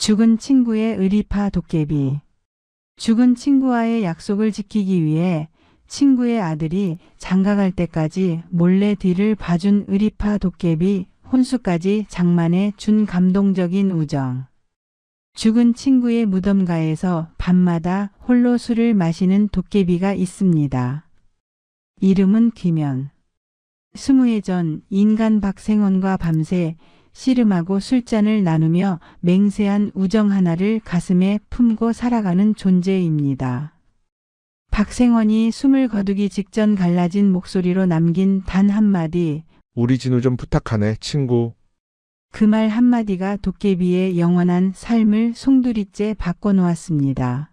죽은 친구의 의리파 도깨비. 죽은 친구와의 약속을 지키기 위해 친구의 아들이 장가갈 때까지 몰래 뒤를 봐준 의리파 도깨비 혼수까지 장만해 준 감동적인 우정. 죽은 친구의 무덤가에서 밤마다 홀로 술을 마시는 도깨비가 있습니다. 이름은 귀면. 20해 전 인간 박생원과 밤새 씨름하고 술잔을 나누며 맹세한 우정 하나를 가슴에 품고 살아가는 존재입니다. 박생원이 숨을 거두기 직전 갈라진 목소리로 남긴 단 한마디, 우리 진우 좀 부탁하네, 친구. 그 말 한마디가 도깨비의 영원한 삶을 송두리째 바꿔놓았습니다.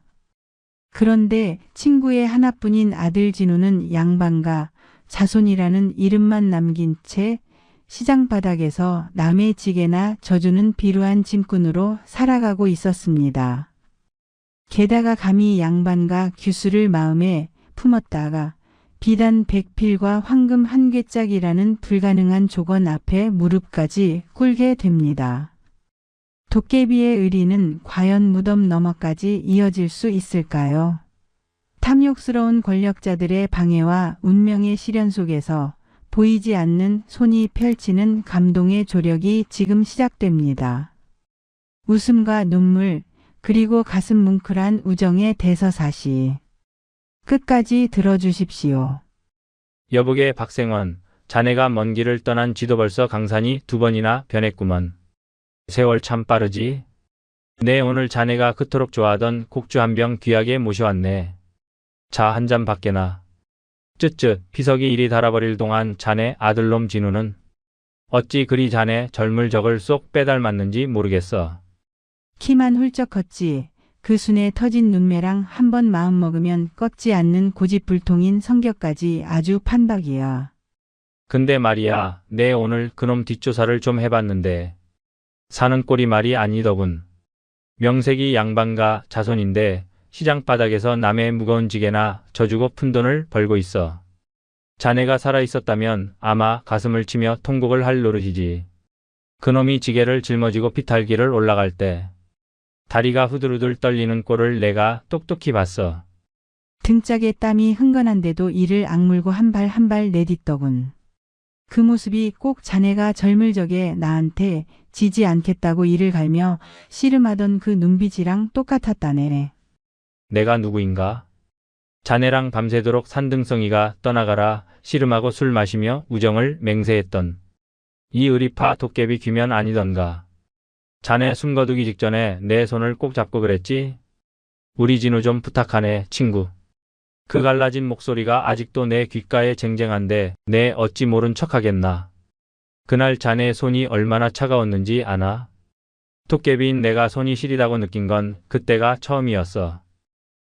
그런데 친구의 하나뿐인 아들 진우는 양반가 자손이라는 이름만 남긴 채 시장 바닥에서 남의 지게나 져주는 비루한 짐꾼으로 살아가고 있었습니다. 게다가 감히 양반가 규수를 마음에 품었다가 비단 100필과 황금 한 궤짝이라는 불가능한 조건 앞에 무릎까지 꿇게 됩니다. 도깨비의 의리는 과연 무덤 너머까지 이어질 수 있을까요? 탐욕스러운 권력자들의 방해와 운명의 시련 속에서 보이지 않는 손이 펼치는 감동의 조력이 지금 시작됩니다. 웃음과 눈물, 그리고 가슴 뭉클한 우정의 대서사시. 끝까지 들어주십시오. 여보게 박생원, 자네가 먼 길을 떠난 지도 벌써 강산이 2번이나 변했구먼. 세월 참 빠르지? 네, 오늘 자네가 그토록 좋아하던 곡주 한 병 귀하게 모셔왔네. 자, 한 잔 받게나. 쯧쯧, 피석이 이리 달아버릴 동안 자네 아들놈 진우는 어찌 그리 자네 젊을 적을 쏙 빼닮았는지 모르겠어. 키만 훌쩍 컸지. 그 순에 터진 눈매랑 한 번 마음먹으면 꺾지 않는 고집불통인 성격까지 아주 판박이야. 근데 말이야, 내 오늘 그놈 뒷조사를 좀 해봤는데 사는 꼴이 말이 아니더군. 명색이 양반가 자손인데 시장 바닥에서 남의 무거운 지게나 져주고 푼돈을 벌고 있어. 자네가 살아있었다면 아마 가슴을 치며 통곡을 할 노릇이지. 그놈이 지게를 짊어지고 피탈길을 올라갈 때 다리가 후들후들 떨리는 꼴을 내가 똑똑히 봤어. 등짝에 땀이 흥건한데도 이를 악물고 한 발 한 발 내딛더군. 그 모습이 꼭 자네가 젊을 적에 나한테 지지 않겠다고 이를 갈며 씨름하던 그 눈빛이랑 똑같았다네. 내가 누구인가? 자네랑 밤새도록 산등성이가 떠나가라 씨름하고 술 마시며 우정을 맹세했던 이 의리파 도깨비 귀면 아니던가. 자네 숨거두기 직전에 내 손을 꼭 잡고 그랬지? 우리 진우 좀 부탁하네, 친구. 그 갈라진 목소리가 아직도 내 귓가에 쟁쟁한데 내 어찌 모른 척하겠나. 그날 자네의 손이 얼마나 차가웠는지 아나? 도깨비인 내가 손이 시리다고 느낀 건 그때가 처음이었어.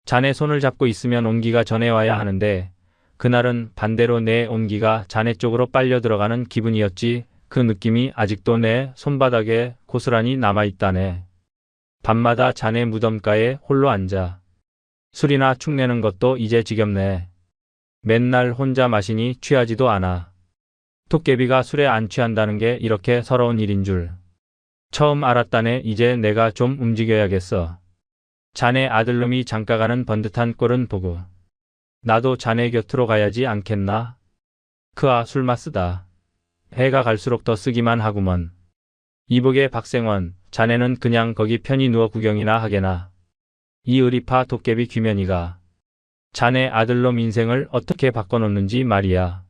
자네 손을 잡고 있으면 온기가 전해와야 하는데 그날은 반대로 내 온기가 자네 쪽으로 빨려 들어가는 기분이었지. 그 느낌이 아직도 내 손바닥에 고스란히 남아있다네. 밤마다 자네 무덤가에 홀로 앉아 술이나 축내는 것도 이제 지겹네. 맨날 혼자 마시니 취하지도 않아. 도깨비가 술에 안 취한다는 게 이렇게 서러운 일인 줄 처음 알았다네. 이제 내가 좀 움직여야겠어. 자네 아들놈이 장가가는 번듯한 꼴은 보고 나도 자네 곁으로 가야지 않겠나? 그아 술맛 쓰다. 해가 갈수록 더 쓰기만 하구먼. 이보게 박생원, 자네는 그냥 거기 편히 누워 구경이나 하게나. 이 의리파 도깨비 귀면이가 자네 아들놈 인생을 어떻게 바꿔놓는지 말이야.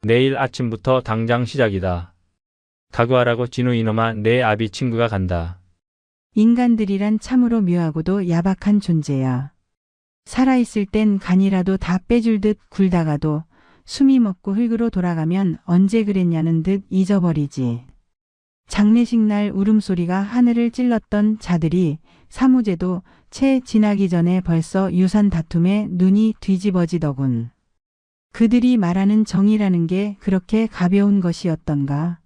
내일 아침부터 당장 시작이다. 각오하라고 진우 이놈아, 내 아비 친구가 간다. 인간들이란 참으로 묘하고도 야박한 존재야. 살아있을 땐 간이라도 다 빼줄 듯 굴다가도 숨이 먹고 흙으로 돌아가면 언제 그랬냐는 듯 잊어버리지. 장례식 날 울음소리가 하늘을 찔렀던 자들이 사무제도 채 지나기 전에 벌써 유산 다툼에 눈이 뒤집어지더군. 그들이 말하는 정의라는 게 그렇게 가벼운 것이었던가.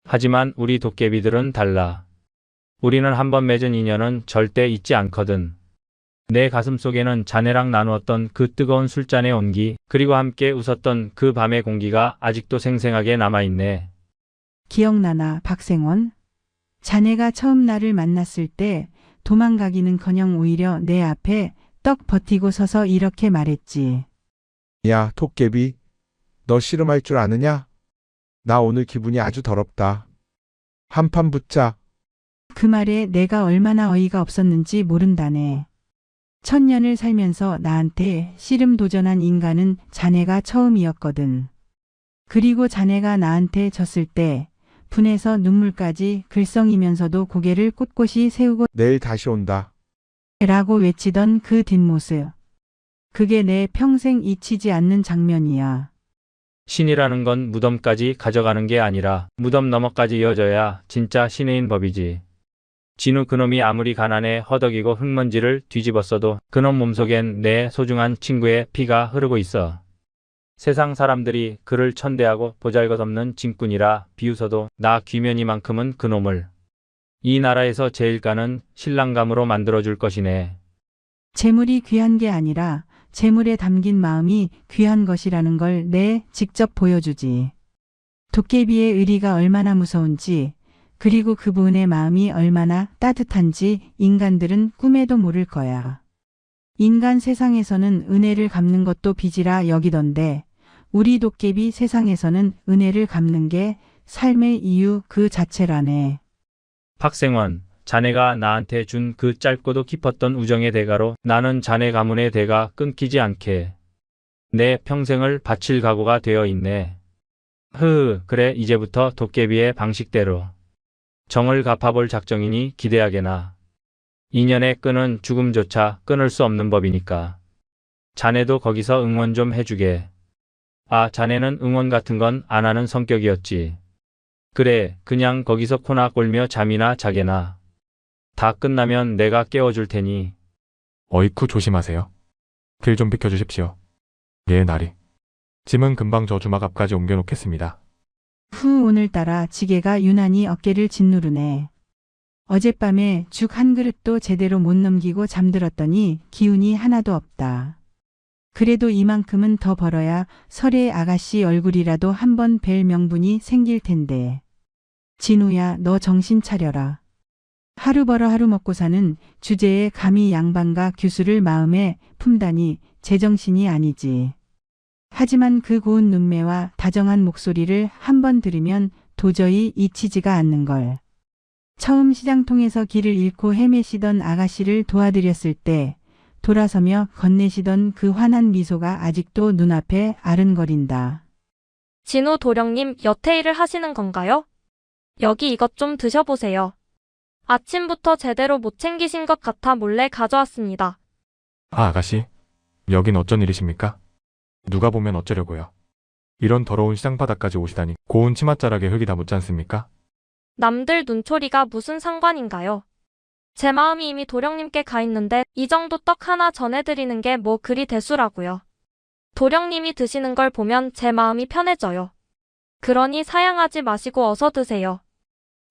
하지만 우리 도깨비들은 달라. 우리는 한번 맺은 인연은 절대 잊지 않거든. 내 가슴 속에는 자네랑 나누었던 그 뜨거운 술잔의 온기, 그리고 함께 웃었던 그 밤의 공기가 아직도 생생하게 남아있네. 기억나나, 박생원? 자네가 처음 나를 만났을 때 도망가기는커녕 오히려 내 앞에 떡 버티고 서서 이렇게 말했지. 야, 도깨비. 너 씨름할 줄 아느냐? 나 오늘 기분이 아주 더럽다. 한판 붙자. 그 말에 내가 얼마나 어이가 없었는지 모른다네. 천년을 살면서 나한테 씨름 도전한 인간은 자네가 처음이었거든. 그리고 자네가 나한테 졌을 때 분해서 눈물까지 글썽이면서도 고개를 꼿꼿이 세우고 내일 다시 온다. 라고 외치던 그 뒷모습. 그게 내 평생 잊히지 않는 장면이야. 신이라는 건 무덤까지 가져가는 게 아니라 무덤 너머까지 이어져야 진짜 신인 법이지. 진우 그놈이 아무리 가난해 허덕이고 흙먼지를 뒤집었어도 그놈 몸속엔 내 소중한 친구의 피가 흐르고 있어. 세상 사람들이 그를 천대하고 보잘것없는 짐꾼이라 비웃어도 나 귀면이만큼은 그놈을 이 나라에서 제일가는 신랑감으로 만들어줄 것이네. 재물이 귀한 게 아니라 재물에 담긴 마음이 귀한 것이라는 걸 내 직접 보여주지. 도깨비의 의리가 얼마나 무서운지, 그리고 그분의 마음이 얼마나 따뜻한지 인간들은 꿈에도 모를 거야. 인간 세상에서는 은혜를 갚는 것도 빚이라 여기던데 우리 도깨비 세상에서는 은혜를 갚는 게 삶의 이유 그 자체라네. 박생원, 자네가 나한테 준 그 짧고도 깊었던 우정의 대가로 나는 자네 가문의 대가 끊기지 않게 내 평생을 바칠 각오가 되어 있네. 그래 이제부터 도깨비의 방식대로 정을 갚아볼 작정이니 기대하게나. 인연의 끈은 죽음조차 끊을 수 없는 법이니까. 자네도 거기서 응원 좀 해주게. 아, 자네는 응원 같은 건 안 하는 성격이었지. 그래, 그냥 거기서 코나 꼴며 잠이나 자게나. 다 끝나면 내가 깨워줄 테니. 어이쿠 조심하세요. 길 좀 비켜주십시오. 예, 나리. 짐은 금방 저 주막 앞까지 옮겨놓겠습니다. 후 오늘따라 지게가 유난히 어깨를 짓누르네. 어젯밤에 죽 한 그릇도 제대로 못 넘기고 잠들었더니 기운이 하나도 없다. 그래도 이만큼은 더 벌어야 설의 아가씨 얼굴이라도 한번 뵐 명분이 생길 텐데. 진우야, 너 정신 차려라. 하루 벌어 하루 먹고 사는 주제에 감히 양반과 규수를 마음에 품다니 제정신이 아니지. 하지만 그 고운 눈매와 다정한 목소리를 한번 들으면 도저히 잊히지가 않는걸. 처음 시장통에서 길을 잃고 헤매시던 아가씨를 도와드렸을 때 돌아서며 건네시던 그 환한 미소가 아직도 눈앞에 아른거린다. 진우 도령님 여태일을 하시는 건가요? 여기 이것 좀 드셔보세요. 아침부터 제대로 못 챙기신 것 같아 몰래 가져왔습니다. 아, 아가씨. 여긴 어쩐 일이십니까? 누가 보면 어쩌려고요. 이런 더러운 시장바닥까지 오시다니 고운 치맛자락에 흙이 다 묻지 않습니까? 남들 눈초리가 무슨 상관인가요? 제 마음이 이미 도령님께 가 있는데 이 정도 떡 하나 전해드리는 게 뭐 그리 대수라고요. 도령님이 드시는 걸 보면 제 마음이 편해져요. 그러니 사양하지 마시고 어서 드세요.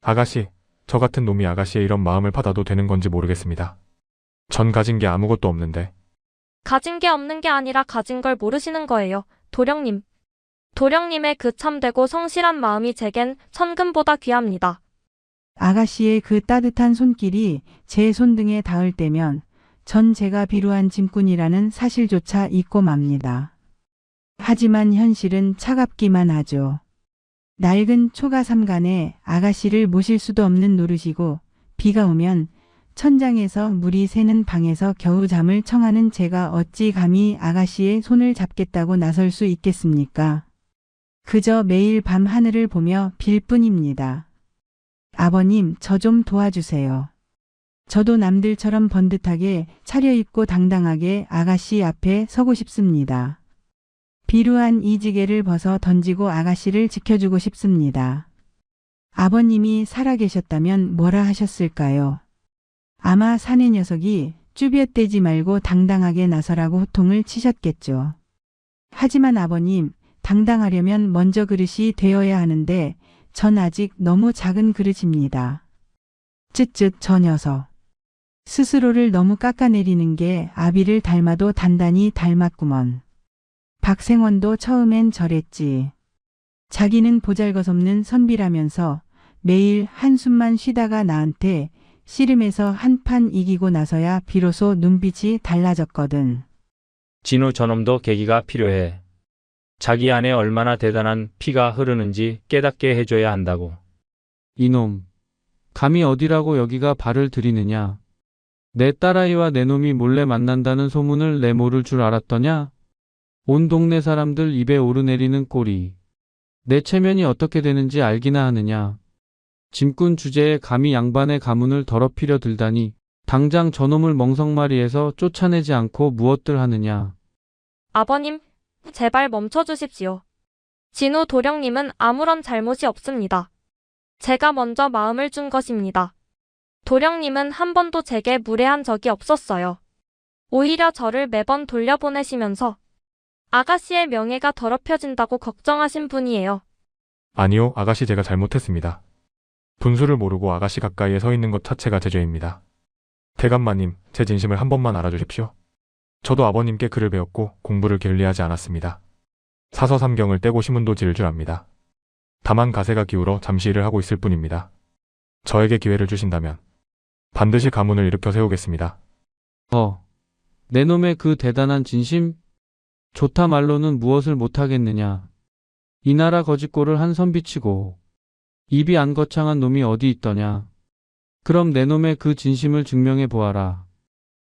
아가씨, 저 같은 놈이 아가씨의 이런 마음을 받아도 되는 건지 모르겠습니다. 전 가진 게 아무것도 없는데. 가진 게 없는 게 아니라 가진 걸 모르시는 거예요, 도령님. 도령님의 그 참되고 성실한 마음이 제겐 천금보다 귀합니다. 아가씨의 그 따뜻한 손길이 제 손등에 닿을 때면 전 제가 비루한 짐꾼이라는 사실조차 잊고 맙니다. 하지만 현실은 차갑기만 하죠. 낡은 초가삼간에 아가씨를 모실 수도 없는 노릇이고 비가 오면 천장에서 물이 새는 방에서 겨우 잠을 청하는 제가 어찌 감히 아가씨의 손을 잡겠다고 나설 수 있겠습니까? 그저 매일 밤 하늘을 보며 빌 뿐입니다. 아버님, 저 좀 도와주세요. 저도 남들처럼 번듯하게 차려입고 당당하게 아가씨 앞에 서고 싶습니다. 비루한 이 지게를 벗어 던지고 아가씨를 지켜주고 싶습니다. 아버님이 살아계셨다면 뭐라 하셨을까요? 아마 사내 녀석이 쭈뼛대지 말고 당당하게 나서라고 호통을 치셨겠죠. 하지만 아버님, 당당하려면 먼저 그릇이 되어야 하는데 전 아직 너무 작은 그릇입니다. 쯧쯧 저 녀석. 스스로를 너무 깎아내리는 게 아비를 닮아도 단단히 닮았구먼. 박생원도 처음엔 저랬지. 자기는 보잘것없는 선비라면서 매일 한숨만 쉬다가 나한테 씨름에서 한판 이기고 나서야 비로소 눈빛이 달라졌거든. 진우 저놈도 계기가 필요해. 자기 안에 얼마나 대단한 피가 흐르는지 깨닫게 해줘야 한다고. 이놈, 감히 어디라고 여기가 발을 들이느냐? 내 딸아이와 내 놈이 몰래 만난다는 소문을 내 모를 줄 알았더냐? 온 동네 사람들 입에 오르내리는 꼴이 내 체면이 어떻게 되는지 알기나 하느냐? 짐꾼 주제에 감히 양반의 가문을 더럽히려 들다니 당장 저놈을 멍석마리에서 쫓아내지 않고 무엇들 하느냐? 아버님, 제발 멈춰주십시오. 진우 도령님은 아무런 잘못이 없습니다. 제가 먼저 마음을 준 것입니다. 도령님은 한 번도 제게 무례한 적이 없었어요. 오히려 저를 매번 돌려보내시면서 아가씨의 명예가 더럽혀진다고 걱정하신 분이에요. 아니요, 아가씨 제가 잘못했습니다. 분수를 모르고 아가씨 가까이에 서 있는 것 자체가 제 죄입니다. 대감마님, 제 진심을 한 번만 알아주십시오. 저도 아버님께 글을 배웠고 공부를 게을리하지 않았습니다. 사서삼경을 떼고 시문도 지을 줄 압니다. 다만 가세가 기울어 잠시 일을 하고 있을 뿐입니다. 저에게 기회를 주신다면 반드시 가문을 일으켜 세우겠습니다. 내 놈의 그 대단한 진심? 좋다 말로는 무엇을 못하겠느냐? 이 나라 거짓골을 한 선 비치고 입이 안 거창한 놈이 어디 있더냐? 그럼 내 놈의 그 진심을 증명해 보아라.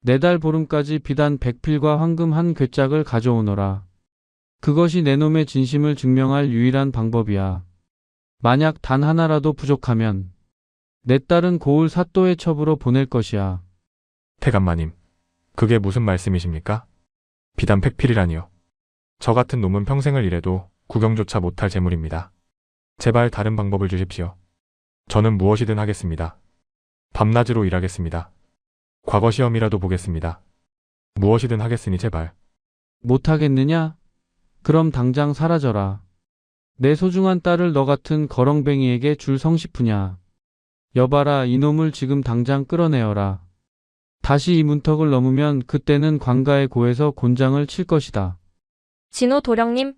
4달 보름까지 비단 100필과 황금 한 궤짝을 가져오너라. 그것이 내 놈의 진심을 증명할 유일한 방법이야. 만약 단 하나라도 부족하면 내 딸은 고을 사또의 첩으로 보낼 것이야. 대감마님, 그게 무슨 말씀이십니까? 비단 100필이라니요. 저 같은 놈은 평생을 일해도 구경조차 못할 재물입니다. 제발 다른 방법을 주십시오. 저는 무엇이든 하겠습니다. 밤낮으로 일하겠습니다. 과거 시험이라도 보겠습니다. 무엇이든 하겠으니 제발. 못하겠느냐? 그럼 당장 사라져라. 내 소중한 딸을 너 같은 거렁뱅이에게 줄 성시푸냐? 여봐라, 이놈을 지금 당장 끌어내어라. 다시 이 문턱을 넘으면 그때는 관가의 고에서 곤장을 칠 것이다. 진우 도령님,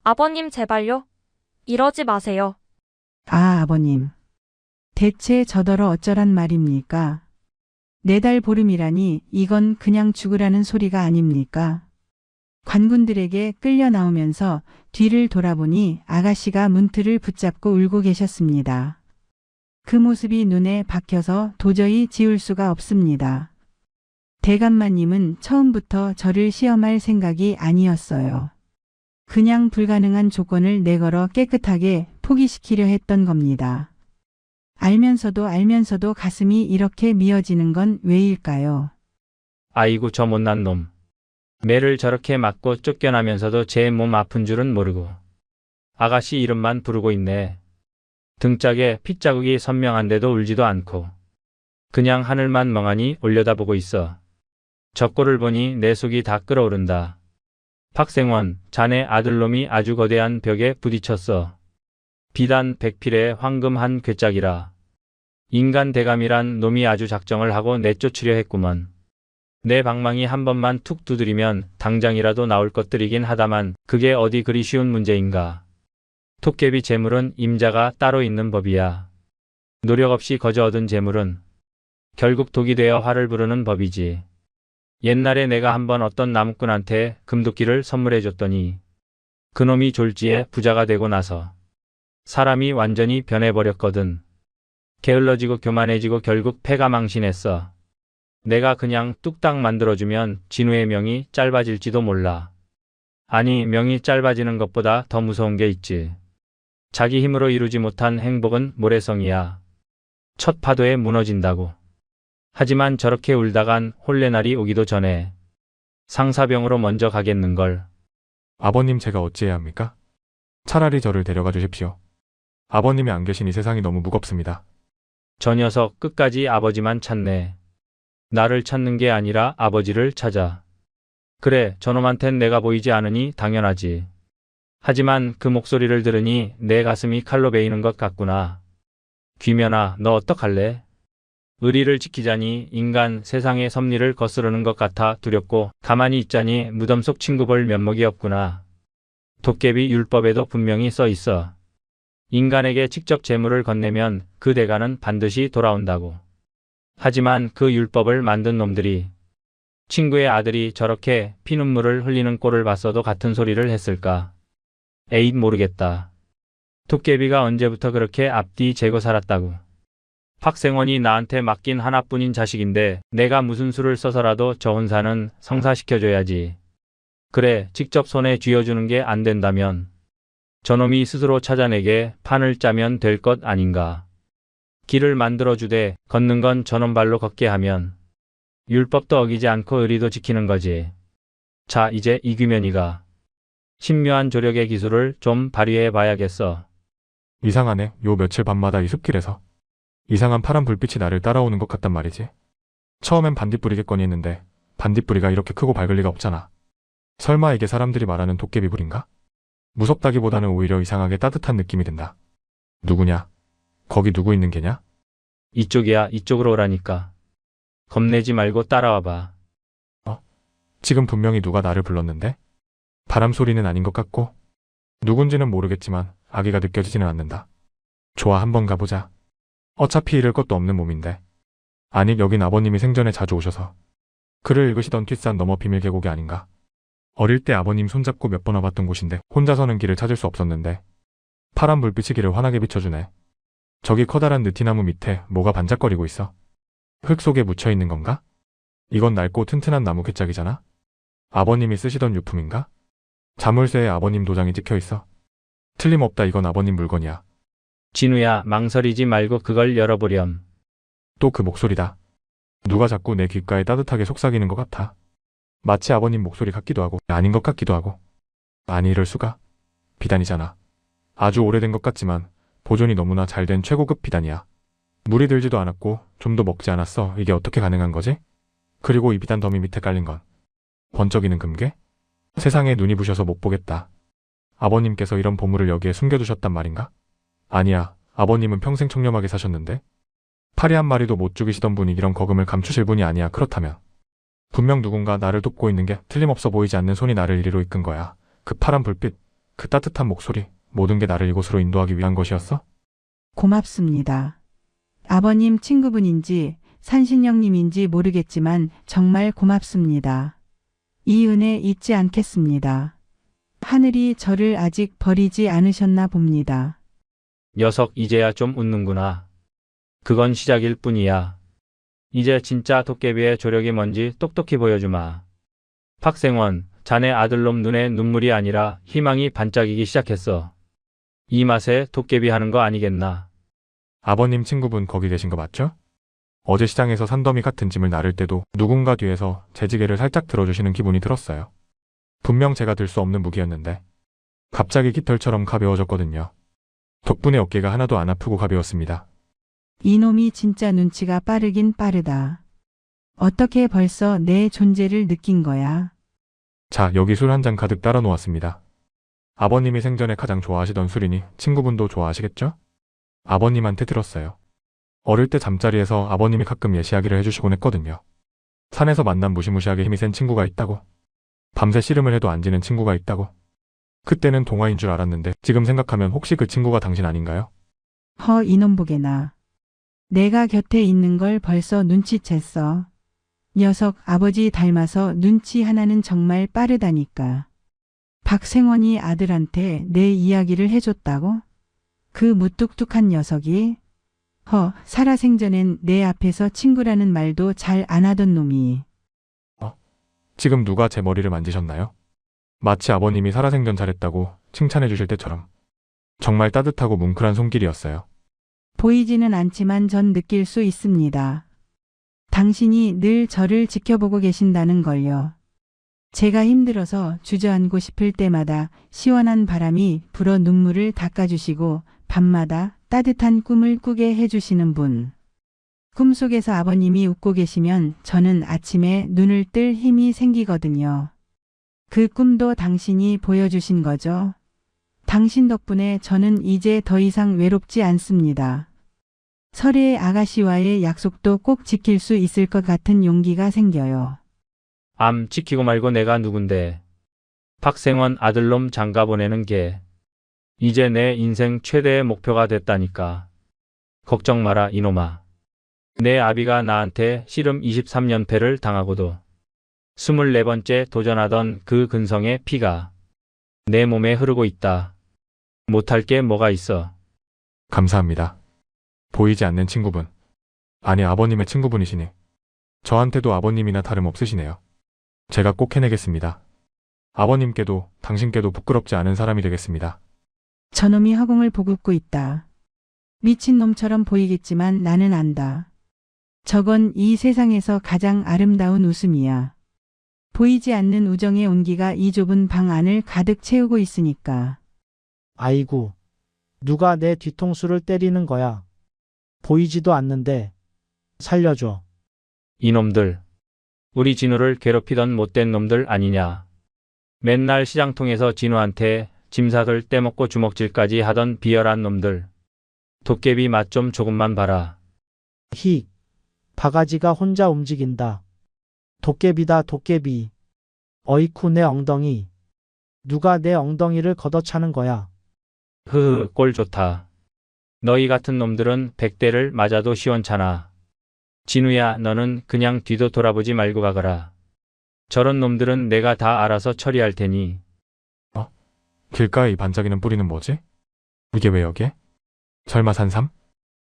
아버님 제발요. 이러지 마세요. 아, 아버님. 대체 저더러 어쩌란 말입니까? 4달 보름이라니 이건 그냥 죽으라는 소리가 아닙니까? 관군들에게 끌려 나오면서 뒤를 돌아보니 아가씨가 문틀을 붙잡고 울고 계셨습니다. 그 모습이 눈에 박혀서 도저히 지울 수가 없습니다. 대감마님은 처음부터 저를 시험할 생각이 아니었어요. 그냥 불가능한 조건을 내걸어 깨끗하게 포기시키려 했던 겁니다. 알면서도 가슴이 이렇게 미어지는 건 왜일까요? 아이고 저 못난 놈. 매를 저렇게 맞고 쫓겨나면서도 제 몸 아픈 줄은 모르고 아가씨 이름만 부르고 있네. 등짝에 핏자국이 선명한데도 울지도 않고 그냥 하늘만 멍하니 올려다보고 있어. 저 꼴을 보니 내 속이 다 끓어오른다. 박생원, 자네 아들놈이 아주 거대한 벽에 부딪혔어. 비단 100필에 황금 한 궤짝이라. 인간 대감이란 놈이 아주 작정을 하고 내쫓으려 했구먼. 내 방망이 한 번만 툭 두드리면 당장이라도 나올 것들이긴 하다만 그게 어디 그리 쉬운 문제인가. 토깨비 재물은 임자가 따로 있는 법이야. 노력 없이 거저 얻은 재물은 결국 독이 되어 화를 부르는 법이지. 옛날에 내가 한번 어떤 나무꾼한테 금도끼를 선물해줬더니 그놈이 졸지에 부자가 되고 나서 사람이 완전히 변해버렸거든. 게을러지고 교만해지고 결국 패가 망신했어. 내가 그냥 뚝딱 만들어주면 진우의 명이 짧아질지도 몰라. 아니, 명이 짧아지는 것보다 더 무서운 게 있지. 자기 힘으로 이루지 못한 행복은 모래성이야. 첫 파도에 무너진다고. 하지만 저렇게 울다간 혼례날이 오기도 전에 상사병으로 먼저 가겠는걸. 아버님, 제가 어찌해야 합니까? 차라리 저를 데려가 주십시오. 아버님이 안 계시니 세상이 너무 무겁습니다. 저 녀석 끝까지 아버지만 찾네. 나를 찾는 게 아니라 아버지를 찾아. 그래, 저놈한텐 내가 보이지 않으니 당연하지. 하지만 그 목소리를 들으니 내 가슴이 칼로 베이는 것 같구나. 귀면아, 너 어떡할래? 의리를 지키자니 인간 세상의 섭리를 거스르는 것 같아 두렵고 가만히 있자니 무덤 속 친구 볼 면목이 없구나. 도깨비 율법에도 분명히 써 있어. 인간에게 직접 재물을 건네면 그 대가는 반드시 돌아온다고. 하지만 그 율법을 만든 놈들이 친구의 아들이 저렇게 피눈물을 흘리는 꼴을 봤어도 같은 소리를 했을까? 에잇 모르겠다. 도깨비가 언제부터 그렇게 앞뒤 재고 살았다고. 박생원이 나한테 맡긴 하나뿐인 자식인데 내가 무슨 수를 써서라도 저 혼사는 성사시켜줘야지. 그래, 직접 손에 쥐어주는 게 안 된다면 저놈이 스스로 찾아내게 판을 짜면 될 것 아닌가. 길을 만들어주되 걷는 건 저놈 발로 걷게 하면 율법도 어기지 않고 의리도 지키는 거지. 자, 이제 이규면이가 신묘한 조력의 기술을 좀 발휘해 봐야겠어. 이상하네. 요 며칠 밤마다 이 숲길에서 이상한 파란 불빛이 나를 따라오는 것 같단 말이지. 처음엔 반딧불이겠거니 했는데 반딧불이가 이렇게 크고 밝을 리가 없잖아. 설마 이게 사람들이 말하는 도깨비 불인가? 무섭다기보다는 오히려 이상하게 따뜻한 느낌이 든다. 누구냐? 거기 누구 있는 게냐? 이쪽이야, 이쪽으로 오라니까. 겁내지 말고 따라와봐. 지금 분명히 누가 나를 불렀는데? 바람 소리는 아닌 것 같고 누군지는 모르겠지만 아기가 느껴지지는 않는다. 좋아, 한번 가보자. 어차피 잃을 것도 없는 몸인데. 아니, 여긴 아버님이 생전에 자주 오셔서 글을 읽으시던 뒷산 너머 비밀 계곡이 아닌가. 어릴 때 아버님 손잡고 몇 번 와봤던 곳인데 혼자서는 길을 찾을 수 없었는데 파란 불빛이 길을 환하게 비춰주네. 저기 커다란 느티나무 밑에 뭐가 반짝거리고 있어. 흙 속에 묻혀있는 건가? 이건 낡고 튼튼한 나무 괴짝이잖아? 아버님이 쓰시던 유품인가? 자물쇠에 아버님 도장이 찍혀있어. 틀림없다, 이건 아버님 물건이야. 진우야, 망설이지 말고 그걸 열어보렴. 또 그 목소리다. 누가 자꾸 내 귓가에 따뜻하게 속삭이는 것 같아. 마치 아버님 목소리 같기도 하고 아닌 것 같기도 하고. 아니, 이럴 수가. 비단이잖아. 아주 오래된 것 같지만 보존이 너무나 잘된 최고급 비단이야. 물이 들지도 않았고 좀도 먹지 않았어. 이게 어떻게 가능한 거지? 그리고 이 비단 더미 밑에 깔린 건 번쩍이는 금괴? 세상에, 눈이 부셔서 못 보겠다. 아버님께서 이런 보물을 여기에 숨겨두셨단 말인가? 아니야, 아버님은 평생 청렴하게 사셨는데 파리 한 마리도 못 죽이시던 분이 이런 거금을 감추실 분이 아니야. 그렇다면 분명 누군가 나를 돕고 있는 게 틀림없어. 보이지 않는 손이 나를 이리로 이끈 거야. 그 파란 불빛, 그 따뜻한 목소리, 모든 게 나를 이곳으로 인도하기 위한 것이었어? 고맙습니다. 아버님 친구분인지 산신령님인지 모르겠지만 정말 고맙습니다. 이 은혜 잊지 않겠습니다. 하늘이 저를 아직 버리지 않으셨나 봅니다. 녀석, 이제야 좀 웃는구나. 그건 시작일 뿐이야. 이제 진짜 도깨비의 조력이 뭔지 똑똑히 보여주마. 박생원, 자네 아들놈 눈에 눈물이 아니라 희망이 반짝이기 시작했어. 이 맛에 도깨비 하는 거 아니겠나? 아버님 친구분 거기 계신 거 맞죠? 어제 시장에서 산더미 같은 짐을 나를 때도 누군가 뒤에서 제 지게를 살짝 들어주시는 기분이 들었어요. 분명 제가 들 수 없는 무기였는데 갑자기 깃털처럼 가벼워졌거든요. 덕분에 어깨가 하나도 안 아프고 가벼웠습니다. 이놈이 진짜 눈치가 빠르긴 빠르다. 어떻게 벌써 내 존재를 느낀 거야? 자, 여기 술 한 잔 가득 따라 놓았습니다. 아버님이 생전에 가장 좋아하시던 술이니 친구분도 좋아하시겠죠? 아버님한테 들었어요. 어릴 때 잠자리에서 아버님이 가끔 예시하기를 해주시곤 했거든요. 산에서 만난 무시무시하게 힘이 센 친구가 있다고. 밤새 씨름을 해도 안 지는 친구가 있다고. 그때는 동화인 줄 알았는데 지금 생각하면 혹시 그 친구가 당신 아닌가요? 허, 이놈 보게나. 내가 곁에 있는 걸 벌써 눈치챘어. 녀석 아버지 닮아서 눈치 하나는 정말 빠르다니까. 박생원이 아들한테 내 이야기를 해줬다고? 그 무뚝뚝한 녀석이? 살아생전엔 내 앞에서 친구라는 말도 잘 안 하던 놈이. 지금 누가 제 머리를 만지셨나요? 마치 아버님이 살아생전 잘했다고 칭찬해 주실 때처럼. 정말 따뜻하고 뭉클한 손길이었어요. 보이지는 않지만 전 느낄 수 있습니다. 당신이 늘 저를 지켜보고 계신다는 걸요. 제가 힘들어서 주저앉고 싶을 때마다 시원한 바람이 불어 눈물을 닦아주시고 밤마다 따뜻한 꿈을 꾸게 해주시는 분. 꿈속에서 아버님이 웃고 계시면 저는 아침에 눈을 뜰 힘이 생기거든요. 그 꿈도 당신이 보여주신 거죠. 당신 덕분에 저는 이제 더 이상 외롭지 않습니다. 설의 아가씨와의 약속도 꼭 지킬 수 있을 것 같은 용기가 생겨요. 암 지키고 말고 내가 누군데. 박생원 아들놈 장가 보내는 게 이제 내 인생 최대의 목표가 됐다니까. 걱정 마라 이놈아. 내 아비가 나한테 씨름 23연패를 당하고도 24번째 도전하던 그 근성의 피가 내 몸에 흐르고 있다. 못할 게 뭐가 있어. 감사합니다. 보이지 않는 친구분. 아니, 아버님의 친구분이시니. 저한테도 아버님이나 다름없으시네요. 제가 꼭 해내겠습니다. 아버님께도 당신께도 부끄럽지 않은 사람이 되겠습니다. 저놈이 허공을 보긋고 있다. 미친 놈처럼 보이겠지만 나는 안다. 저건 이 세상에서 가장 아름다운 웃음이야. 보이지 않는 우정의 온기가 이 좁은 방 안을 가득 채우고 있으니까. 아이고, 누가 내 뒤통수를 때리는 거야. 보이지도 않는데 살려줘. 이놈들. 우리 진우를 괴롭히던 못된 놈들 아니냐. 맨날 시장통에서 진우한테 짐사들 떼먹고 주먹질까지 하던 비열한 놈들. 도깨비 맛 좀 조금만 봐라. 히, 바가지가 혼자 움직인다. 도깨비다 도깨비. 어이쿠 내 엉덩이. 누가 내 엉덩이를 걷어차는 거야. 흐흐 꼴 좋다. 너희 같은 놈들은 100대를 맞아도 시원찮아. 진우야 너는 그냥 뒤도 돌아보지 말고 가거라. 저런 놈들은 내가 다 알아서 처리할 테니. 길가에 이 반짝이는 뿌리는 뭐지? 이게 왜 여기에? 설마 산삼?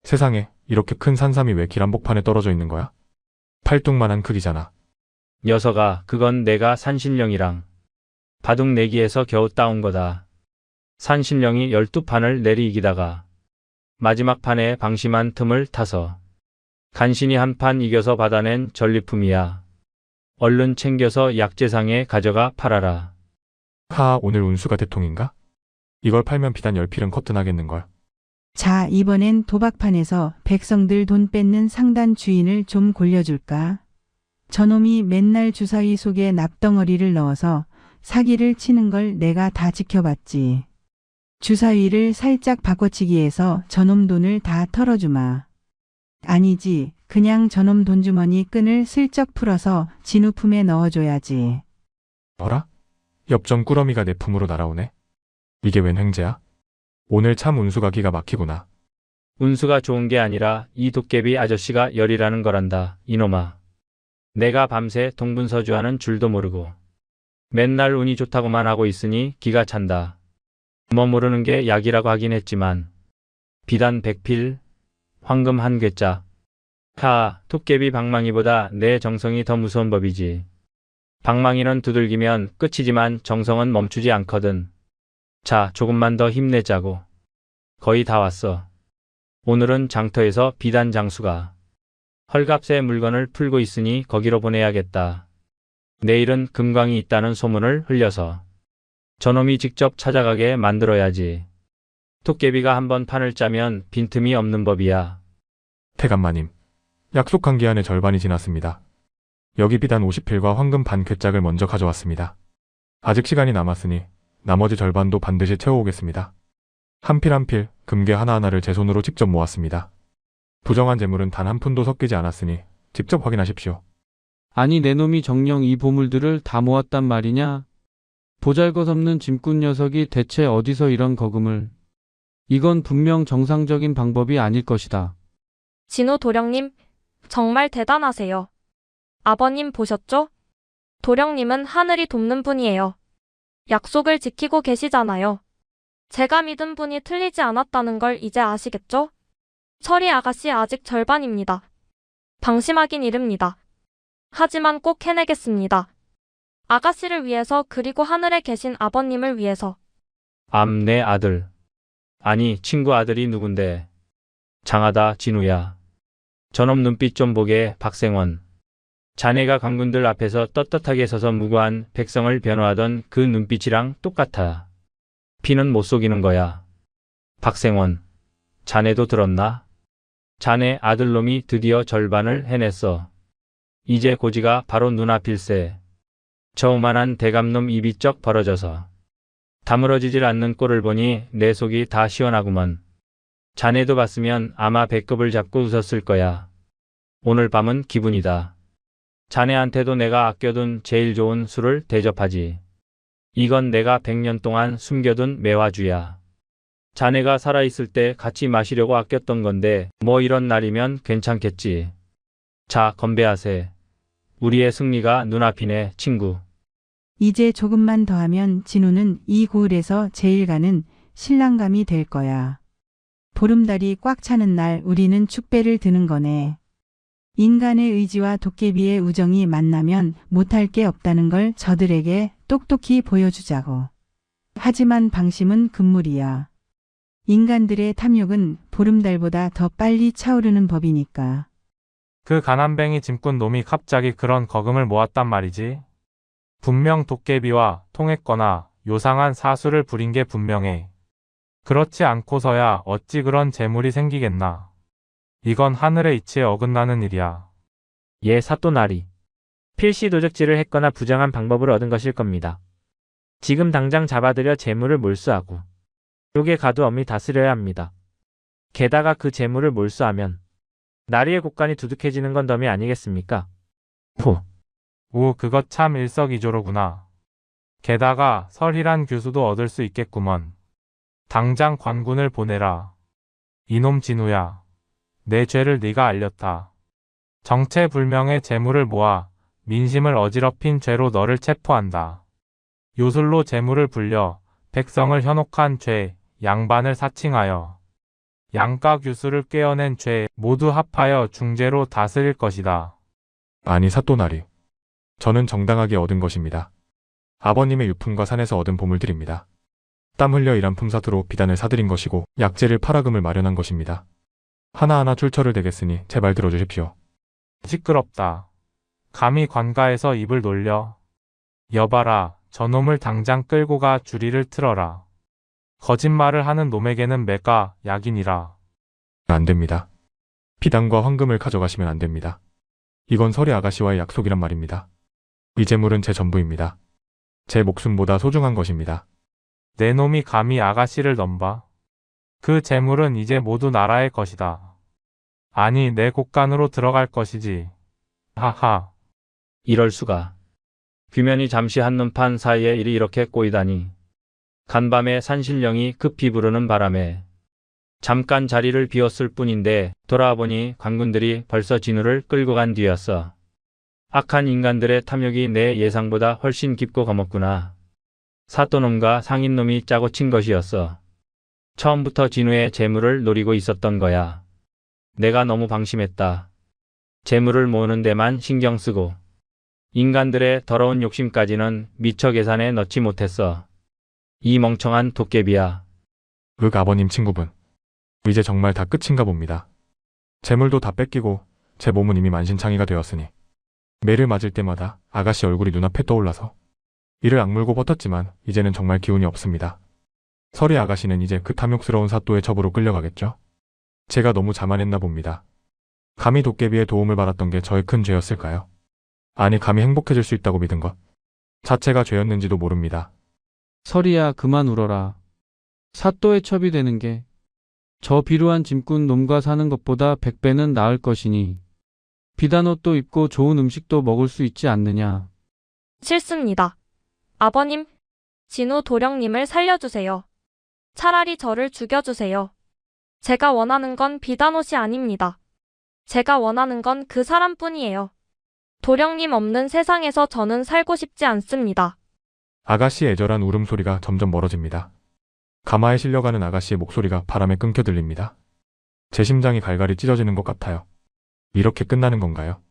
세상에, 이렇게 큰 산삼이 왜 길 한복판에 떨어져 있는 거야? 팔뚝만한 크기잖아. 녀석아 그건 내가 산신령이랑 바둑 내기에서 겨우 따온 거다. 산신령이 12판을 내리이기다가 마지막 판에 방심한 틈을 타서 간신히 한 판 이겨서 받아낸 전리품이야. 얼른 챙겨서 약재상에 가져가 팔아라. 오늘 운수가 대통인가? 이걸 팔면 비단 10필은 커튼하겠는걸. 자, 이번엔 도박판에서 백성들 돈 뺏는 상단 주인을 좀 골려줄까? 저놈이 맨날 주사위 속에 납덩어리를 넣어서 사기를 치는 걸 내가 다 지켜봤지. 주사위를 살짝 바꿔치기해서 저놈 돈을 다 털어주마. 아니지, 그냥 저놈 돈주머니 끈을 슬쩍 풀어서 진우 품에 넣어줘야지. 어라? 엽전 꾸러미가 내 품으로 날아오네. 이게 웬 횡재야? 오늘 참 운수가 기가 막히구나. 운수가 좋은 게 아니라 이 도깨비 아저씨가 열이라는 거란다. 이놈아. 내가 밤새 동분서주하는 줄도 모르고 맨날 운이 좋다고만 하고 있으니 기가 찬다. 머무르는 게 약이라고 하긴 했지만 비단 100필, 황금 한 궤짝. 도깨비 방망이보다 내 정성이 더 무서운 법이지. 방망이는 두들기면 끝이지만 정성은 멈추지 않거든. 자, 조금만 더 힘내자고. 거의 다 왔어. 오늘은 장터에서 비단 장수가 헐값에 물건을 풀고 있으니 거기로 보내야겠다. 내일은 금광이 있다는 소문을 흘려서 저놈이 직접 찾아가게 만들어야지. 도깨비가 한번 판을 짜면 빈틈이 없는 법이야. 태감마님, 약속한 기한의 절반이 지났습니다. 여기 비단 50필과 황금 반 궤짝을 먼저 가져왔습니다. 아직 시간이 남았으니 나머지 절반도 반드시 채워오겠습니다. 한 필 한 필 금괴 하나하나를 제 손으로 직접 모았습니다. 부정한 재물은 단 한 푼도 섞이지 않았으니 직접 확인하십시오. 아니 내 놈이 정녕 이 보물들을 다 모았단 말이냐? 보잘것없는 짐꾼 녀석이 대체 어디서 이런 거금을. 이건 분명 정상적인 방법이 아닐 것이다. 진우 도령님, 정말 대단하세요. 아버님 보셨죠? 도령님은 하늘이 돕는 분이에요. 약속을 지키고 계시잖아요. 제가 믿은 분이 틀리지 않았다는 걸 이제 아시겠죠? 철이 아가씨 아직 절반입니다. 방심하긴 이릅니다. 하지만 꼭 해내겠습니다. 아가씨를 위해서 그리고 하늘에 계신 아버님을 위해서. 내 아들. 아니 친구 아들이 누군데. 장하다 진우야. 저놈 눈빛 좀 보게 박생원. 자네가 관군들 앞에서 떳떳하게 서서 무고한 백성을 변호하던 그 눈빛이랑 똑같아. 피는 못 속이는 거야. 박생원. 자네도 들었나? 자네 아들놈이 드디어 절반을 해냈어. 이제 고지가 바로 눈앞일세. 저만한 대감놈 입이 쩍 벌어져서 다물어지질 않는 꼴을 보니 내 속이 다 시원하구먼. 자네도 봤으면 아마 배꼽을 잡고 웃었을 거야. 오늘 밤은 기분이다. 자네한테도 내가 아껴둔 제일 좋은 술을 대접하지. 이건 내가 100년 동안 숨겨둔 매화주야. 자네가 살아있을 때 같이 마시려고 아꼈던 건데 뭐 이런 날이면 괜찮겠지. 자, 건배하세. 우리의 승리가 눈앞이네, 친구. 이제 조금만 더 하면 진우는 이 고을에서 제일 가는 신랑감이 될 거야. 보름달이 꽉 차는 날 우리는 축배를 드는 거네. 인간의 의지와 도깨비의 우정이 만나면 못할 게 없다는 걸 저들에게 똑똑히 보여주자고. 하지만 방심은 금물이야. 인간들의 탐욕은 보름달보다 더 빨리 차오르는 법이니까. 그 가난뱅이 짐꾼 놈이 갑자기 그런 거금을 모았단 말이지. 분명 도깨비와 통했거나 요상한 사수를 부린 게 분명해. 그렇지 않고서야 어찌 그런 재물이 생기겠나. 이건 하늘의 이치에 어긋나는 일이야. 예, 사또나리. 필시 도적질을 했거나 부정한 방법을 얻은 것일 겁니다. 지금 당장 잡아들여 재물을 몰수하고 욕에 가두 엄히 다스려야 합니다. 게다가 그 재물을 몰수하면 나리의 곳간이 두둑해지는 건 덤이 아니겠습니까? 그것 참 일석이조로구나. 게다가 설희란 교수도 얻을 수 있겠구먼. 당장 관군을 보내라. 이놈 진우야. 내 죄를 네가 알렸다. 정체불명의 재물을 모아 민심을 어지럽힌 죄로 너를 체포한다. 요술로 재물을 불려 백성을 현혹한 죄, 양반을 사칭하여 양가 규수를 꿰어낸 죄 모두 합하여 중죄로 다스릴 것이다. 아니 사또나리. 저는 정당하게 얻은 것입니다. 아버님의 유품과 산에서 얻은 보물들입니다. 땀 흘려 일한 품삯으로 비단을 사들인 것이고 약재를 팔아금을 마련한 것입니다. 하나하나 출처를 대겠으니 제발 들어주십시오. 시끄럽다. 감히 관가에서 입을 놀려. 여봐라, 저놈을 당장 끌고 가 주리를 틀어라. 거짓말을 하는 놈에게는 매가 약이니라. 안 됩니다. 비단과 황금을 가져가시면 안 됩니다. 이건 설의 아가씨와의 약속이란 말입니다. 이 재물은 제 전부입니다. 제 목숨보다 소중한 것입니다. 내 놈이 감히 아가씨를 넘봐. 그 재물은 이제 모두 나라의 것이다. 아니, 내 곳간으로 들어갈 것이지. 하하. 이럴 수가. 귀면이 잠시 한눈판 사이에 일이 이렇게 꼬이다니. 간밤에 산신령이 급히 부르는 바람에 잠깐 자리를 비웠을 뿐인데 돌아보니 관군들이 벌써 진우를 끌고 간 뒤였어. 악한 인간들의 탐욕이 내 예상보다 훨씬 깊고 검었구나. 사또놈과 상인놈이 짜고 친 것이었어. 처음부터 진우의 재물을 노리고 있었던 거야. 내가 너무 방심했다. 재물을 모으는 데만 신경 쓰고 인간들의 더러운 욕심까지는 미처 계산에 넣지 못했어. 이 멍청한 도깨비야. 아버님 친구분. 이제 정말 다 끝인가 봅니다. 재물도 다 뺏기고 제 몸은 이미 만신창이가 되었으니 매를 맞을 때마다 아가씨 얼굴이 눈앞에 떠올라서 이를 악물고 버텼지만 이제는 정말 기운이 없습니다. 설의 아가씨는 이제 그 탐욕스러운 사또의 첩으로 끌려가겠죠? 제가 너무 자만했나 봅니다. 감히 도깨비의 도움을 받았던 게 저의 큰 죄였을까요? 아니 감히 행복해질 수 있다고 믿은 것 자체가 죄였는지도 모릅니다. 설이야 그만 울어라. 사또의 첩이 되는 게 저 비루한 짐꾼 놈과 사는 것보다 100배는 나을 것이니 비단 옷도 입고 좋은 음식도 먹을 수 있지 않느냐. 싫습니다. 아버님, 진우 도령님을 살려주세요. 차라리 저를 죽여주세요. 제가 원하는 건 비단옷이 아닙니다. 제가 원하는 건 그 사람뿐이에요. 도령님 없는 세상에서 저는 살고 싶지 않습니다. 아가씨의 애절한 울음소리가 점점 멀어집니다. 가마에 실려가는 아가씨의 목소리가 바람에 끊겨 들립니다. 제 심장이 갈갈이 찢어지는 것 같아요. 이렇게 끝나는 건가요?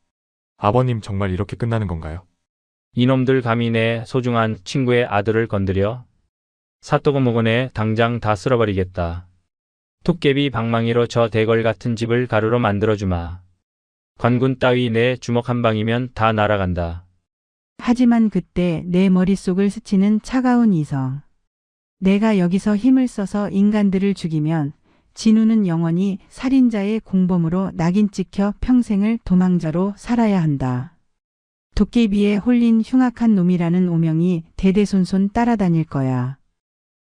아버님 정말 이렇게 끝나는 건가요? 이놈들 감히 내 소중한 친구의 아들을 건드려? 사또고모고네 당장 다 쓸어버리겠다. 토깨비 방망이로 저 대걸 같은 집을 가루로 만들어주마. 관군 따위 내 주먹 한 방이면 다 날아간다. 하지만 그때 내 머릿속을 스치는 차가운 이성. 내가 여기서 힘을 써서 인간들을 죽이면 진우는 영원히 살인자의 공범으로 낙인 찍혀 평생을 도망자로 살아야 한다. 도깨비에 홀린 흉악한 놈이라는 오명이 대대손손 따라다닐 거야.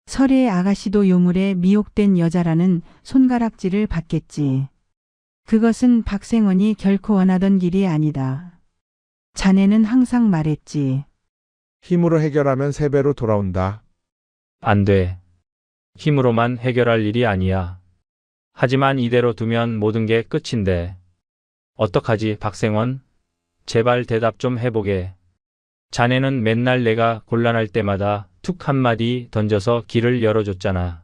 설의 아가씨도 요물에 미혹된 여자라는 손가락질을 받겠지. 그것은 박생원이 결코 원하던 길이 아니다. 자네는 항상 말했지. 힘으로 해결하면 3배로 돌아온다. 안 돼. 힘으로만 해결할 일이 아니야. 하지만 이대로 두면 모든 게 끝인데. 어떡하지, 박생원? 제발 대답 좀 해보게. 자네는 맨날 내가 곤란할 때마다 툭 한마디 던져서 길을 열어줬잖아.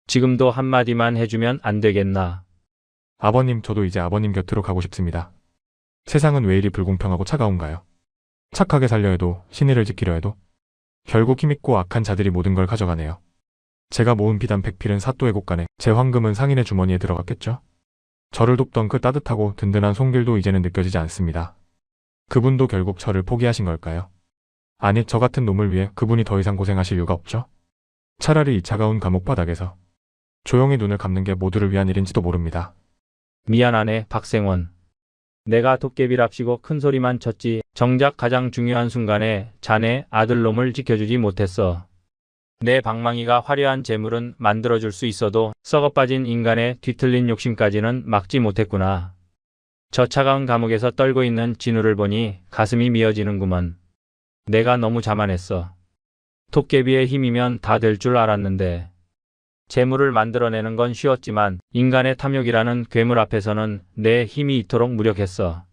지금도 한마디만 해주면 안 되겠나? 아버님, 저도 이제 아버님 곁으로 가고 싶습니다. 세상은 왜 이리 불공평하고 차가운가요? 착하게 살려 해도, 신의를 지키려 해도 결국 힘있고 악한 자들이 모든 걸 가져가네요. 제가 모은 비단 100필은 사또의 곳간에, 제 황금은 상인의 주머니에 들어갔겠죠? 저를 돕던 그 따뜻하고 든든한 손길도 이제는 느껴지지 않습니다. 그분도 결국 저를 포기하신 걸까요? 아니, 저 같은 놈을 위해 그분이 더 이상 고생하실 이유가 없죠? 차라리 이 차가운 감옥 바닥에서 조용히 눈을 감는 게 모두를 위한 일인지도 모릅니다. 미안하네, 박생원. 내가 도깨비랍시고 큰 소리만 쳤지 정작 가장 중요한 순간에 자네 아들놈을 지켜주지 못했어. 내 방망이가 화려한 재물은 만들어줄 수 있어도 썩어빠진 인간의 뒤틀린 욕심까지는 막지 못했구나. 저 차가운 감옥에서 떨고 있는 진우를 보니 가슴이 미어지는구먼. 내가 너무 자만했어. 도깨비의 힘이면 다 될 줄 알았는데. 재물을 만들어내는 건 쉬웠지만 인간의 탐욕이라는 괴물 앞에서는 내 힘이 이토록 무력했어.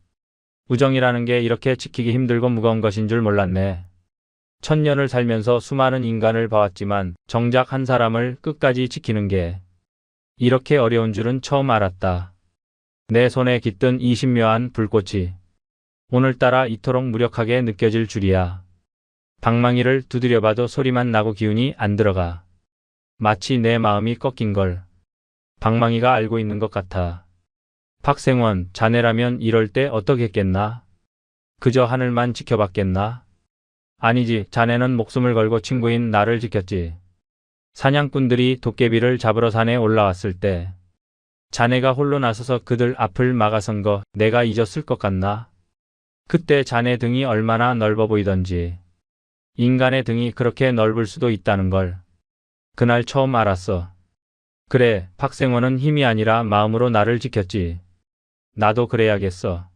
우정이라는 게 이렇게 지키기 힘들고 무거운 것인 줄 몰랐네. 1000년을 살면서 수많은 인간을 봐왔지만 정작 한 사람을 끝까지 지키는 게 이렇게 어려운 줄은 처음 알았다. 내 손에 깃든 이 신묘한 불꽃이 오늘따라 이토록 무력하게 느껴질 줄이야. 방망이를 두드려봐도 소리만 나고 기운이 안 들어가. 마치 내 마음이 꺾인 걸 방망이가 알고 있는 것 같아. 박생원, 자네라면 이럴 때 어떻겠겠나? 그저 하늘만 지켜봤겠나? 아니지, 자네는 목숨을 걸고 친구인 나를 지켰지. 사냥꾼들이 도깨비를 잡으러 산에 올라왔을 때 자네가 홀로 나서서 그들 앞을 막아선 거 내가 잊었을 것 같나? 그때 자네 등이 얼마나 넓어 보이던지. 인간의 등이 그렇게 넓을 수도 있다는 걸 그날 처음 알았어. 그래, 박생원은 힘이 아니라 마음으로 나를 지켰지. 나도 그래야겠어.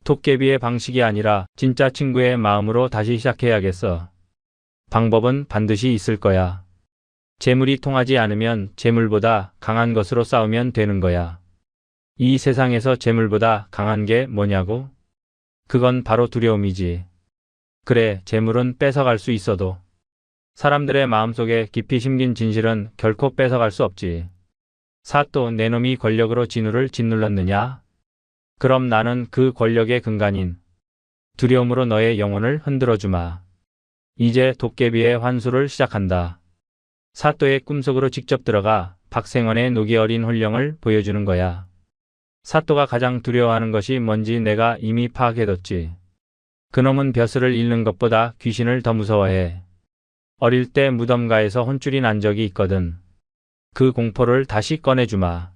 도깨비의 방식이 아니라 진짜 친구의 마음으로 다시 시작해야겠어. 방법은 반드시 있을 거야. 재물이 통하지 않으면 재물보다 강한 것으로 싸우면 되는 거야. 이 세상에서 재물보다 강한 게 뭐냐고? 그건 바로 두려움이지. 그래, 재물은 뺏어갈 수 있어도 사람들의 마음속에 깊이 심긴 진실은 결코 뺏어갈 수 없지. 사또, 내 놈이 권력으로 진우를 짓눌렀느냐? 그럼 나는 그 권력의 근간인 두려움으로 너의 영혼을 흔들어주마. 이제 도깨비의 환수를 시작한다. 사또의 꿈속으로 직접 들어가 박생원의 녹이 어린 혼령을 보여주는 거야. 사또가 가장 두려워하는 것이 뭔지 내가 이미 파악해뒀지. 그놈은 벼슬을 잃는 것보다 귀신을 더 무서워해. 어릴 때 무덤가에서 혼쭐이 난 적이 있거든. 그 공포를 다시 꺼내주마.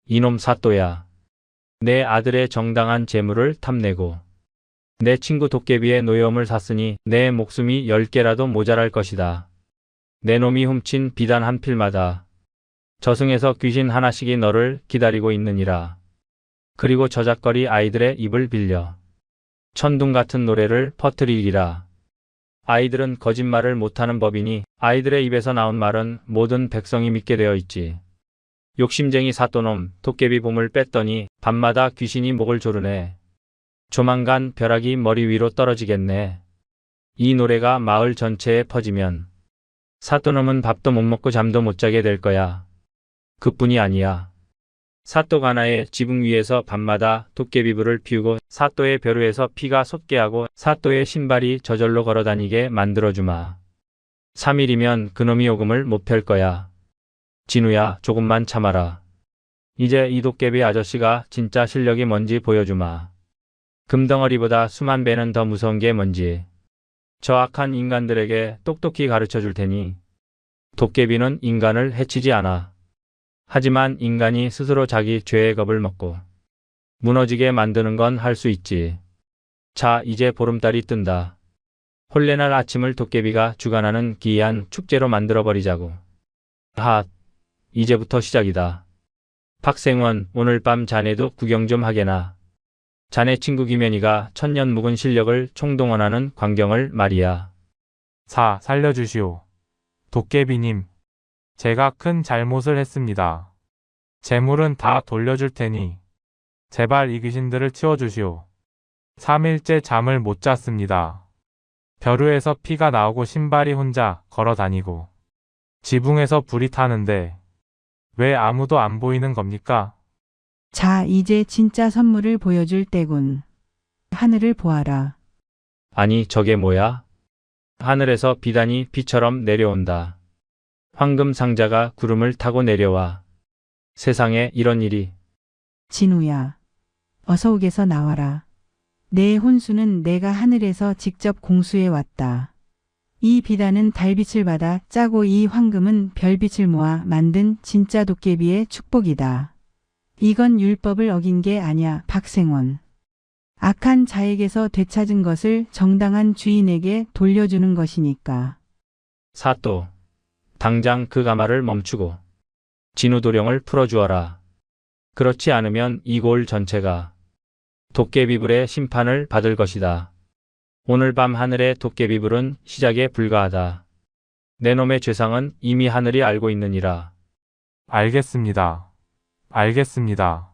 이놈 사또야. 내 아들의 정당한 재물을 탐내고 내 친구 도깨비의 노여움을 샀으니 내 목숨이 10개라도 모자랄 것이다. 내 놈이 훔친 비단 한 필마다 저승에서 귀신 하나씩이 너를 기다리고 있느니라. 그리고 저작거리 아이들의 입을 빌려 천둥 같은 노래를 퍼뜨리리라. 아이들은 거짓말을 못하는 법이니 아이들의 입에서 나온 말은 모든 백성이 믿게 되어 있지. 욕심쟁이 사또놈, 도깨비 봄을 뺐더니 밤마다 귀신이 목을 조르네. 조만간 벼락이 머리 위로 떨어지겠네. 이 노래가 마을 전체에 퍼지면 사또놈은 밥도 못 먹고 잠도 못 자게 될 거야. 그뿐이 아니야. 사또 가나의 지붕 위에서 밤마다 도깨비불을 피우고 사또의 벼루에서 피가 솟게 하고 사또의 신발이 저절로 걸어다니게 만들어주마. 3일이면 그놈이 오금을 못 펼 거야. 진우야, 조금만 참아라. 이제 이 도깨비 아저씨가 진짜 실력이 뭔지 보여주마. 금덩어리보다 수만 배는 더 무서운 게 뭔지 저 악한 인간들에게 똑똑히 가르쳐 줄 테니. 도깨비는 인간을 해치지 않아. 하지만 인간이 스스로 자기 죄의 겁을 먹고 무너지게 만드는 건 할 수 있지. 자, 이제 보름달이 뜬다. 혼례날 아침을 도깨비가 주관하는 기이한 축제로 만들어버리자고. 이제부터 시작이다. 박생원, 오늘 밤 자네도 구경 좀 하게나. 자네 친구 김현이가 천년 묵은 실력을 총동원하는 광경을 말이야. 살려주시오. 도깨비님. 제가 큰 잘못을 했습니다. 재물은 다 돌려줄 테니 제발 이 귀신들을 치워주시오. 3일째 잠을 못 잤습니다. 벼루에서 피가 나오고 신발이 혼자 걸어 다니고 지붕에서 불이 타는데 왜 아무도 안 보이는 겁니까? 자, 이제 진짜 선물을 보여줄 때군. 하늘을 보아라. 아니, 저게 뭐야? 하늘에서 비단이 비처럼 내려온다. 황금 상자가 구름을 타고 내려와. 세상에 이런 일이. 진우야, 어서 옥에서 나와라. 내 혼수는 내가 하늘에서 직접 공수해 왔다. 이 비단은 달빛을 받아 짜고 이 황금은 별빛을 모아 만든 진짜 도깨비의 축복이다. 이건 율법을 어긴 게 아냐, 박생원. 악한 자에게서 되찾은 것을 정당한 주인에게 돌려주는 것이니까. 사또, 당장 그 가마를 멈추고 진우 도령을 풀어주어라. 그렇지 않으면 이 고을 전체가 도깨비불의 심판을 받을 것이다. 오늘 밤 하늘의 도깨비불은 시작에 불과하다. 내 놈의 죄상은 이미 하늘이 알고 있느니라. 알겠습니다. 알겠습니다.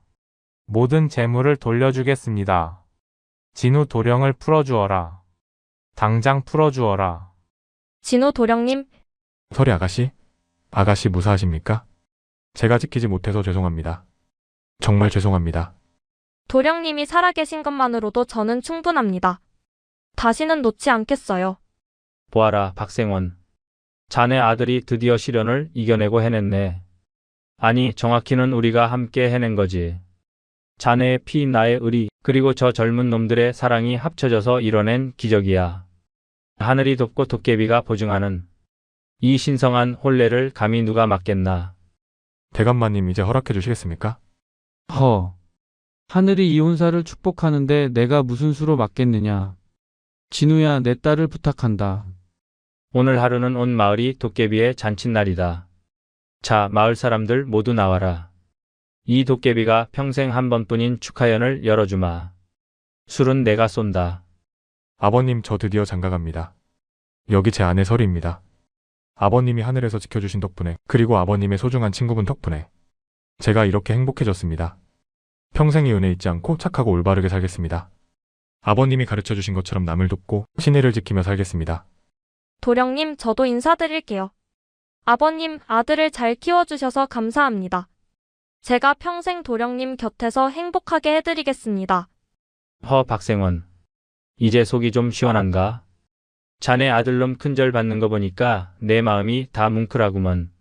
모든 재물을 돌려주겠습니다. 진우 도령을 풀어주어라. 당장 풀어주어라. 진우 도령님, 서리 아가씨? 아가씨 무사하십니까? 제가 지키지 못해서 죄송합니다. 정말 죄송합니다. 도령님이 살아계신 것만으로도 저는 충분합니다. 다시는 놓지 않겠어요. 보아라, 박생원. 자네 아들이 드디어 시련을 이겨내고 해냈네. 아니, 정확히는 우리가 함께 해낸 거지. 자네의 피, 나의 의리, 그리고 저 젊은 놈들의 사랑이 합쳐져서 이뤄낸 기적이야. 하늘이 돕고 도깨비가 보증하는 이 신성한 혼례를 감히 누가 막겠나. 대감마님 이제 허락해 주시겠습니까? 하늘이 이혼사를 축복하는데 내가 무슨 수로 막겠느냐. 진우야, 내 딸을 부탁한다. 오늘 하루는 온 마을이 도깨비의 잔칫날이다. 자, 마을 사람들 모두 나와라. 이 도깨비가 평생 한 번뿐인 축하연을 열어주마. 술은 내가 쏜다. 아버님, 저 드디어 장가갑니다. 여기 제 아내 설이입니다. 아버님이 하늘에서 지켜주신 덕분에, 그리고 아버님의 소중한 친구분 덕분에 제가 이렇게 행복해졌습니다. 평생의 은혜 잊지 않고 착하고 올바르게 살겠습니다. 아버님이 가르쳐주신 것처럼 남을 돕고 신의를 지키며 살겠습니다. 도령님, 저도 인사드릴게요. 아버님, 아들을 잘 키워주셔서 감사합니다. 제가 평생 도령님 곁에서 행복하게 해드리겠습니다. 박생원. 이제 속이 좀 시원한가? 자네 아들놈 큰절 받는 거 보니까 내 마음이 다 뭉클하구먼.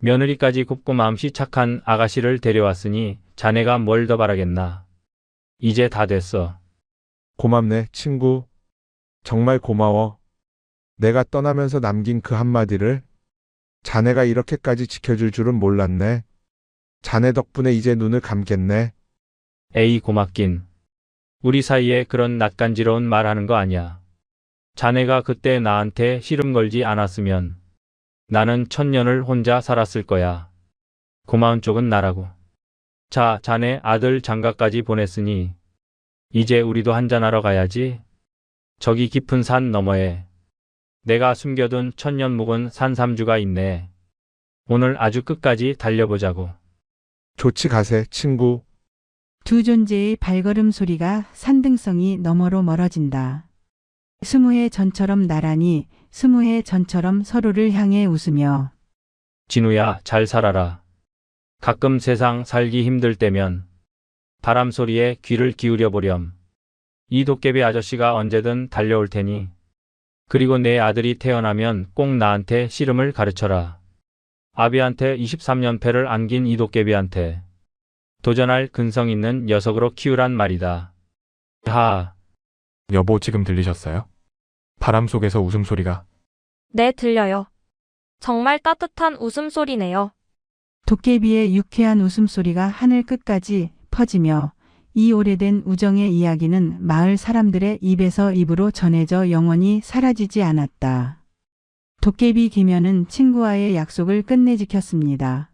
며느리까지 곱고 마음씨 착한 아가씨를 데려왔으니 자네가 뭘 더 바라겠나. 이제 다 됐어. 고맙네, 친구. 정말 고마워. 내가 떠나면서 남긴 그 한마디를 자네가 이렇게까지 지켜줄 줄은 몰랐네. 자네 덕분에 이제 눈을 감겠네. 에이, 고맙긴. 우리 사이에 그런 낯간지러운 말 하는 거 아니야. 자네가 그때 나한테 시름 걸지 않았으면 나는 천년을 혼자 살았을 거야. 고마운 쪽은 나라고. 자, 자네 아들 장가까지 보냈으니 이제 우리도 한잔하러 가야지. 저기 깊은 산 너머에 내가 숨겨둔 천년 묵은 산삼주가 있네. 오늘 아주 끝까지 달려보자고. 좋지, 가세, 친구. 두 존재의 발걸음 소리가 산등성이 너머로 멀어진다. 20해 전처럼 나란히 20해 전처럼 서로를 향해 웃으며 진우야, 잘 살아라. 가끔 세상 살기 힘들 때면 바람 소리에 귀를 기울여 보렴. 이 도깨비 아저씨가 언제든 달려올 테니. 그리고 내 아들이 태어나면 꼭 나한테 씨름을 가르쳐라. 아비한테 23년 패를 안긴 이 도깨비한테 도전할 근성 있는 녀석으로 키우란 말이다. 하하. 여보, 지금 들리셨어요? 바람 속에서 웃음소리가. 네, 들려요. 정말 따뜻한 웃음소리네요. 도깨비의 유쾌한 웃음소리가 하늘 끝까지 퍼지며 이 오래된 우정의 이야기는 마을 사람들의 입에서 입으로 전해져 영원히 사라지지 않았다. 도깨비 김연은 친구와의 약속을 끝내 지켰습니다.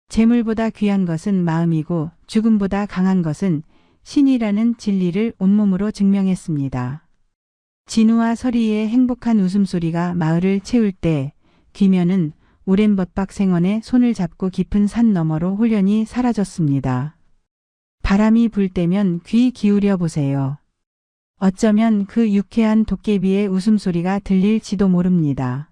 재물보다 귀한 것은 마음이고 죽음보다 강한 것은 신이라는 진리를 온몸으로 증명했습니다. 진우와 서리의 행복한 웃음소리가 마을을 채울 때 김연은 오랜 벗박 생원에 손을 잡고 깊은 산 너머로 홀연히 사라졌습니다. 바람이 불 때면 귀 기울여 보세요. 어쩌면 그 유쾌한 도깨비의 웃음소리가 들릴지도 모릅니다.